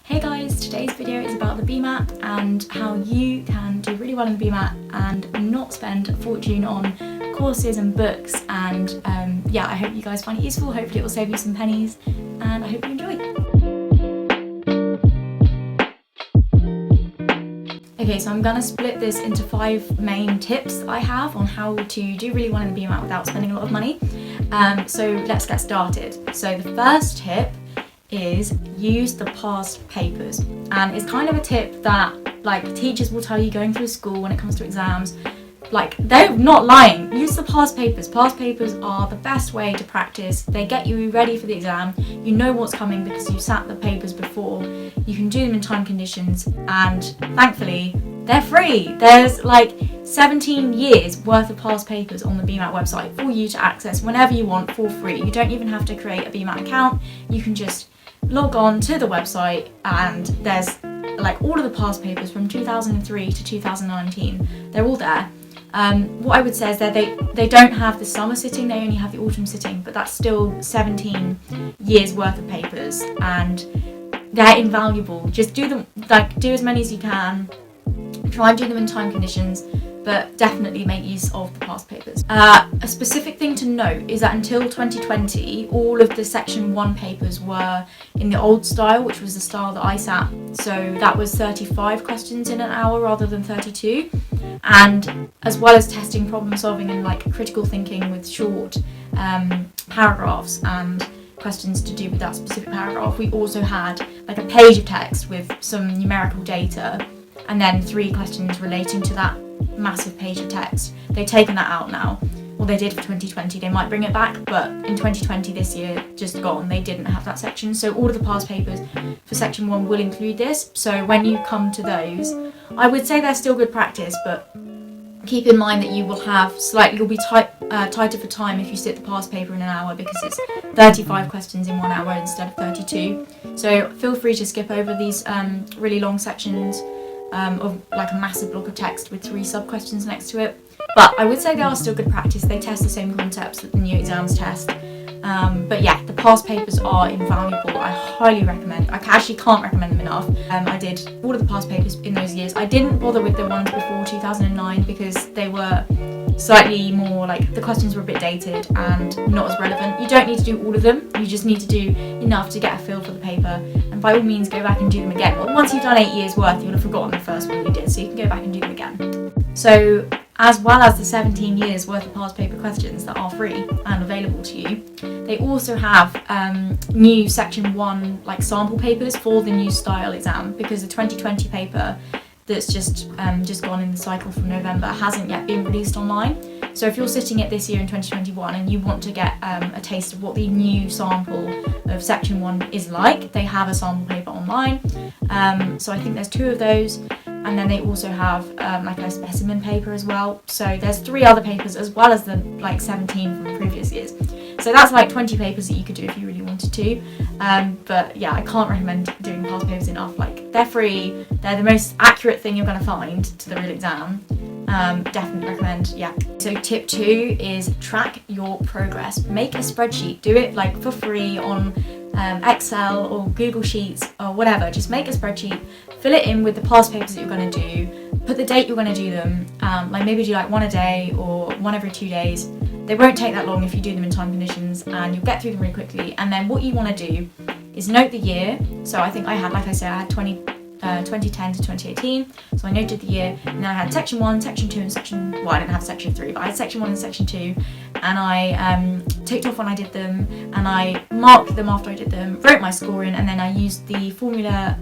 Hey guys, today's video is about the BMAT and how you can do really well in the BMAT and not spend a fortune on courses and books, and yeah, I hope you guys find it useful. Hopefully it will save you some pennies and I hope you enjoy. Okay, so I'm gonna split this into 5 main tips I have on how to do really well in the BMAT without spending a lot of money. So let's get started. So the first tip is use the past papers, and it's kind of a tip that teachers will tell you going through school when it comes to exams. They're not lying. Use the past papers. Past papers are the best way to practice. They get you ready for the exam. You know what's coming because you sat the papers before. You can do them in time conditions, and thankfully they're free. There's 17 years worth of past papers on the BMAT website for you to access whenever you want for free. You don't even have to create a BMAT account. You can just log on to the website and there's all of the past papers from 2003 to 2019. They're all there. What I would say is that they don't have the summer sitting, they only have the autumn sitting, but that's still 17 years worth of papers and they're invaluable. Just do them, do as many as you can. Try and do them in time conditions, but definitely make use of the past papers. A specific thing to note is that until 2020, all of the section 1 papers were in the old style, which was the style that I sat. So that was 35 questions in an hour rather than 32. And as well as testing problem solving and critical thinking with short paragraphs and questions to do with that specific paragraph, we also had a page of text with some numerical data and then 3 questions relating to that massive page of text. They've taken that out now. Well, they did for 2020. They might bring it back, but in 2020, this year, just gone, they didn't have that section. So all of the past papers for section 1 will include this. So when you come to those, I would say they're still good practice, but keep in mind that you will have you'll be tighter for time if you sit the past paper in an hour, because it's 35 questions in 1 hour instead of 32. So feel free to skip over these really long sections of a massive block of text with 3 sub-questions next to it. But I would say they are still good practice. They test the same concepts that the new exams test. But yeah, the past papers are invaluable. I highly recommend. I actually can't recommend them enough. I did all of the past papers in those years. I didn't bother with the ones before 2009 because they were slightly more the questions were a bit dated and not as relevant. You don't need to do all of them. You just need to do enough to get a feel for the paper. And by all means, go back and do them again. But once you've done 8 years worth, you'll have forgotten the first one you did, so you can go back and do them again. So, as well as the 17 years worth of past paper questions that are free and available to you, they also have new section 1 sample papers for the new style exam, because the 2020 paper that's just gone in the cycle from November hasn't yet been released online. So if you're sitting it this year in 2021 and you want to get a taste of what the new sample of section 1 is like, they have a sample paper online. So I think there's 2 of those. And then they also have a specimen paper as well. So there's 3 other papers as well as the 17 from previous years. So that's 20 papers that you could do if you really wanted to. But yeah, I can't recommend doing past papers enough. They're free. They're the most accurate thing you're going to find to the real exam. Definitely recommend. Yeah. So tip 2 is track your progress. Make a spreadsheet. Do it for free on Excel or Google Sheets or whatever. Just make a spreadsheet, fill it in with the past papers that you're going to do, put the date you're going to do them, maybe do 1 a day or 1 every 2 days. They won't take that long if you do them in time conditions, and you'll get through them really quickly. And then what you want to do is note the year. So I think I had 2010 to 2018, so I noted the year, and then I had section 1, section 2 and I didn't have section 3, but I had section 1 and section 2, and I ticked off when I did them, and I marked them after I did them, wrote my score in, and then I used the formula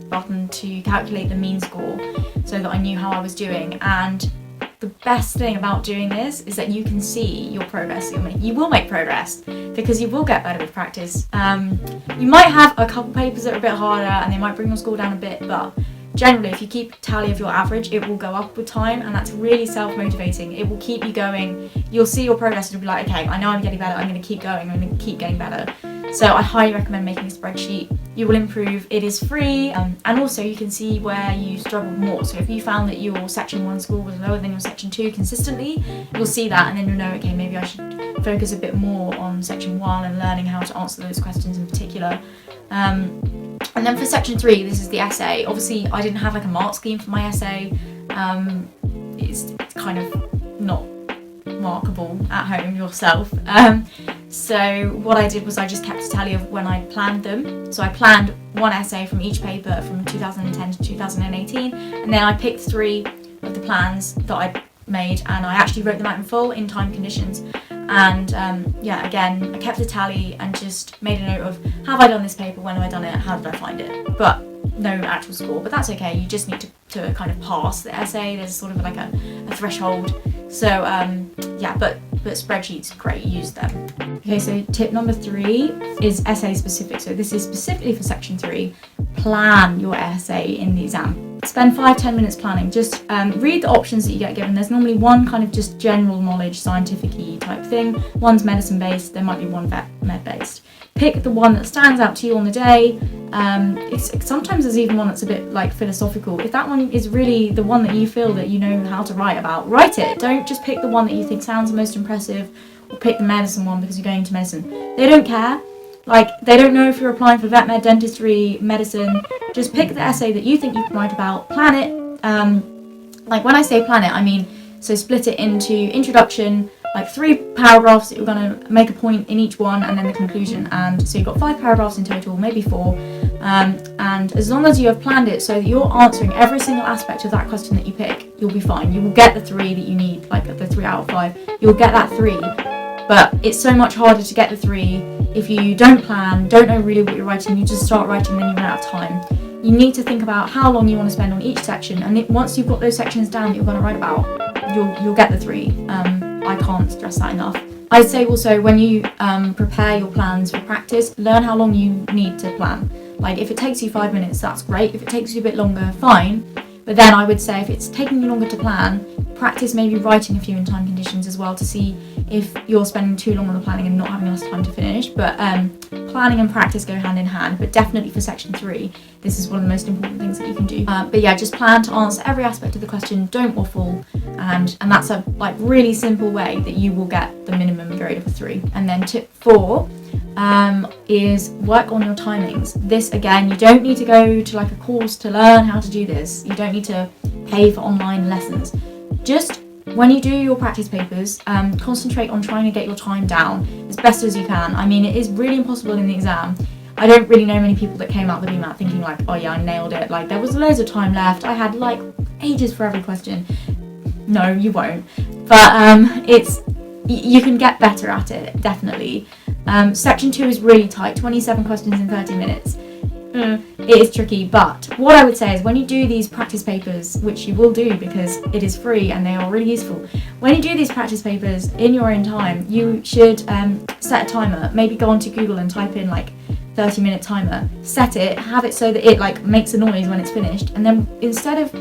button to calculate the mean score so that I knew how I was doing. And the best thing about doing this is that you can see your progress. You will make progress because you will get better with practice. You might have a couple papers that are a bit harder and they might bring your score down a bit, but generally if you keep tally of your average, it will go up with time, and that's really self-motivating. It will keep you going. You'll see your progress and you'll be okay, I know I'm getting better, I'm going to keep going, I'm going to keep getting better. So I highly recommend making a spreadsheet. You will improve. It is free, and also you can see where you struggled more. So if you found that your section 1 score was lower than your section 2 consistently, you'll see that, and then you'll know, okay, maybe I should focus a bit more on section 1 and learning how to answer those questions in particular. And then for section 3, this is the essay. Obviously, I didn't have like a mark scheme for my essay. It's kind of not markable at home yourself. So what I did was I just kept a tally of when I planned them. So I planned one essay from each paper from 2010 to 2018, and then I picked 3 of the plans that I made, and I actually wrote them out in full in time conditions. And again, I kept a tally and just made a note of, have I done this paper, when have I done it, how did I find it, but no actual score. But that's okay, you just need to kind of pass the essay. There's sort of like a threshold. So but spreadsheets, great, use them. Okay, so tip number 3 is essay specific. So this is specifically for section 3. Plan your essay in the exam. Spend 5-10 minutes planning. Just read the options that you get given. There's normally one kind of just general knowledge, scientific-y type thing. One's medicine-based, there might be one med-based. Pick the one that stands out to you on the day. Sometimes there's even one that's a bit like philosophical. If that one is really the one that you feel that you know how to write about, write it. Don't just pick the one that you think sounds the most impressive, or pick the medicine one because you're going into medicine. They don't care. Like, they don't know if you're applying for vet med, dentistry, medicine. Just pick the essay that you think you can write about, plan it. Like, when I say plan it, I mean, so split it into introduction, like 3 paragraphs that you're going to make a point in each one, and then the conclusion. And so you've got 5 paragraphs in total, maybe 4. And as long as you have planned it so that you're answering every single aspect of that question that you pick, you'll be fine. You will get the 3 that you need, like the 3 out of 5. You'll get that 3. But it's so much harder to get the 3 if you don't plan, don't know really what you're writing, you just start writing, then you run out of time. You need to think about how long you want to spend on each section, and once you've got those sections down that you're going to write about, you'll get the 3. I can't stress that enough. I'd say also, when you prepare your plans for practice, learn how long you need to plan. Like, if it takes you 5 minutes, that's great. If it takes you a bit longer, fine. But then I would say, if it's taking you longer to plan, practice maybe writing a few in time conditions as well, to see if you're spending too long on the planning and not having enough time to finish. But planning and practice go hand in hand, but definitely for section 3, this is one of the most important things that you can do. But yeah, just plan to answer every aspect of the question, don't waffle, and that's a really simple way that you will get the minimum grade of a 3. And then tip 4 is work on your timings. This, again, you don't need to go to like a course to learn how to do this. You don't need to pay for online lessons. Just when you do your practice papers, concentrate on trying to get your time down as best as you can. I mean, it is really impossible in the exam. I don't really know many people that came out of the BMAT thinking like, oh yeah, I nailed it. Like, there was loads of time left. I had like ages for every question. No, you won't. But you can get better at it, definitely. Section 2 is really tight, 27 questions in 30 minutes. It is tricky, but what I would say is, when you do these practice papers, which you will do because it is free and they are really useful, when you do these practice papers in your own time, you should set a timer. Maybe go onto Google and type in like 30-minute timer, set it, have it so that it like makes a noise when it's finished, and then instead of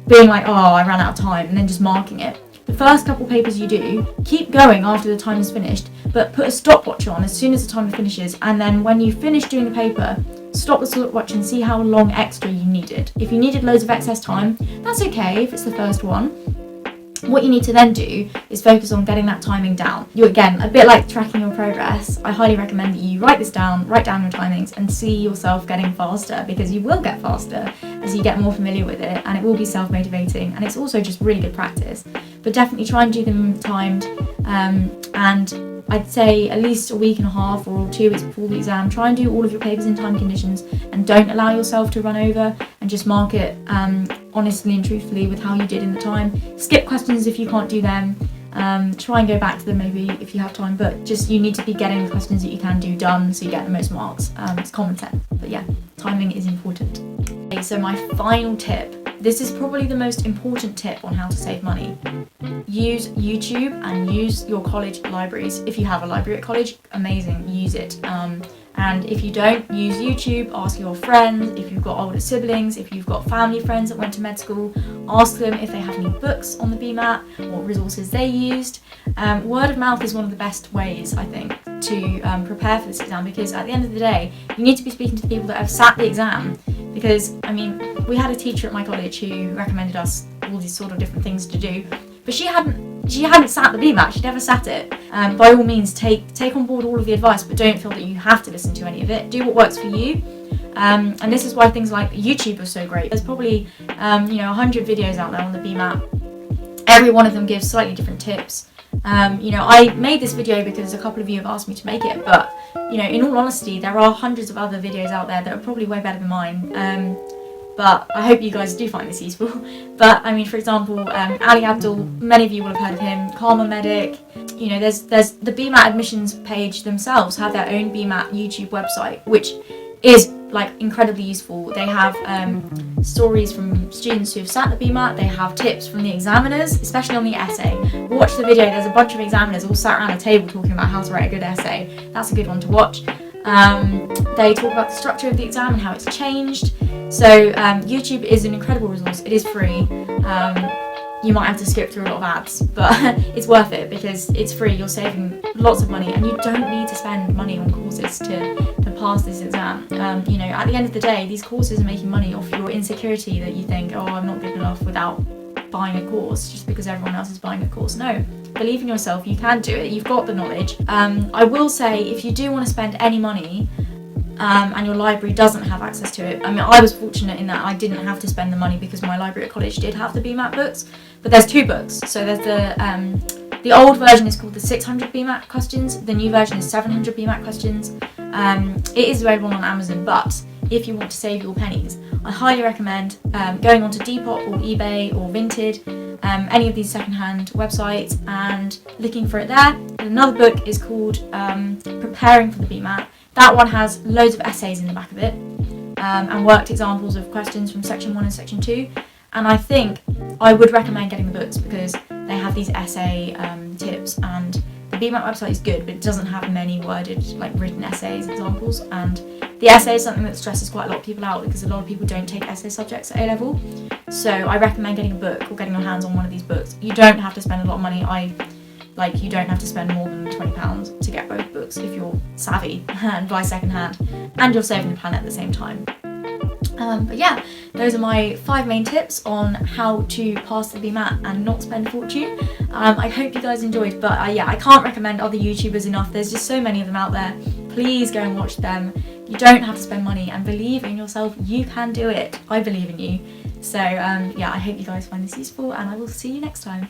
being like, oh, I ran out of time, and then just marking it, the first couple papers you do, keep going after the time is finished, but put a stopwatch on as soon as the timer finishes, and then when you finish doing the paper, stop the stopwatch and see how long extra you needed. If you needed loads of excess time, that's okay if it's the first one. What you need to then do is focus on getting that timing down. You, again, a bit like tracking your progress, I highly recommend that you write down your timings and see yourself getting faster, because you will get faster as you get more familiar with it, and it will be self-motivating, and it's also just really good practice. But definitely try and do them timed, and I'd say at least a week and a half or 2 weeks before the exam, try and do all of your papers in time conditions, and don't allow yourself to run over, and just mark it honestly and truthfully with how you did in the time. Skip questions if you can't do them. Try and go back to them maybe if you have time, but just, you need to be getting the questions that you can do done so you get the most marks. It's common sense, but yeah, timing is important. Okay, so my final tip, this is probably the most important tip on how to save money. Use YouTube and use your college libraries. If you have a library at college, amazing, use it. And if you don't, use YouTube, ask your friends, if you've got older siblings, if you've got family friends that went to med school, ask them if they have any books on the BMAT, what resources they used. Word of mouth is one of the best ways, I think, to prepare for this exam, because at the end of the day, you need to be speaking to the people that have sat the exam. Because, I mean, we had a teacher at my college who recommended us all these sort of different things to do, but she hadn't sat the BMAT, she'd never sat it. By all means, take on board all of the advice, but don't feel that you have to listen to any of it. Do what works for you. And this is why things like YouTube are so great. There's probably 100 videos out there on the BMAT. Every one of them gives slightly different tips. I made this video because a couple of you have asked me to make it, but in all honesty, there are hundreds of other videos out there that are probably way better than mine. But I hope you guys do find this useful. But I mean, for example, Ali Abdul, many of you will have heard of him. Karma Medic. There's the BMAT admissions page themselves have their own BMAT YouTube website, which is like incredibly useful. They have stories from students who have sat the BMAT. They have tips from the examiners, especially on the essay. Watch the video. There's a bunch of examiners all sat around a table talking about how to write a good essay. That's a good one to watch. They talk about the structure of the exam and how it's changed. So YouTube is an incredible resource. It is free. You might have to skip through a lot of ads, but it's worth it because it's free. You're saving lots of money, and you don't need to spend money on courses to pass this exam. At the end of the day, these courses are making money off your insecurity that you think, oh, I'm not good enough without buying a course just because everyone else is buying a course. No, believe in yourself. You can do it. You've got the knowledge. I will say, if you do want to spend any money, and your library doesn't have access to it. I mean, I was fortunate in that I didn't have to spend the money because my library at college did have the BMAT books, but there's two books. So there's the old version is called the 600 BMAT questions, the new version is 700 BMAT questions. It is available on Amazon, but if you want to save your pennies, I highly recommend going onto Depop or eBay or Vinted, any of these secondhand websites, and looking for it there. And another book is called Preparing for the BMAT. That one has loads of essays in the back of it, and worked examples of questions from section 1 and section 2. And I think I would recommend getting the books because they have these essay tips, and the BMAT website is good, but it doesn't have many worded, like written essays examples. And the essay is something that stresses quite a lot of people out because a lot of people don't take essay subjects at A-level. So I recommend getting a book or getting your hands on one of these books. You don't have to spend a lot of money. You don't have to spend more than £20 to get both books if you're savvy and buy secondhand, and you're saving the planet at the same time. But yeah, those are my 5 main tips on how to pass the BMAT and not spend a fortune. I hope you guys enjoyed, but I can't recommend other YouTubers enough. There's just so many of them out there. Please go and watch them. You don't have to spend money, and believe in yourself. You can do it. I believe in you. So I hope you guys find this useful, and I will see you next time.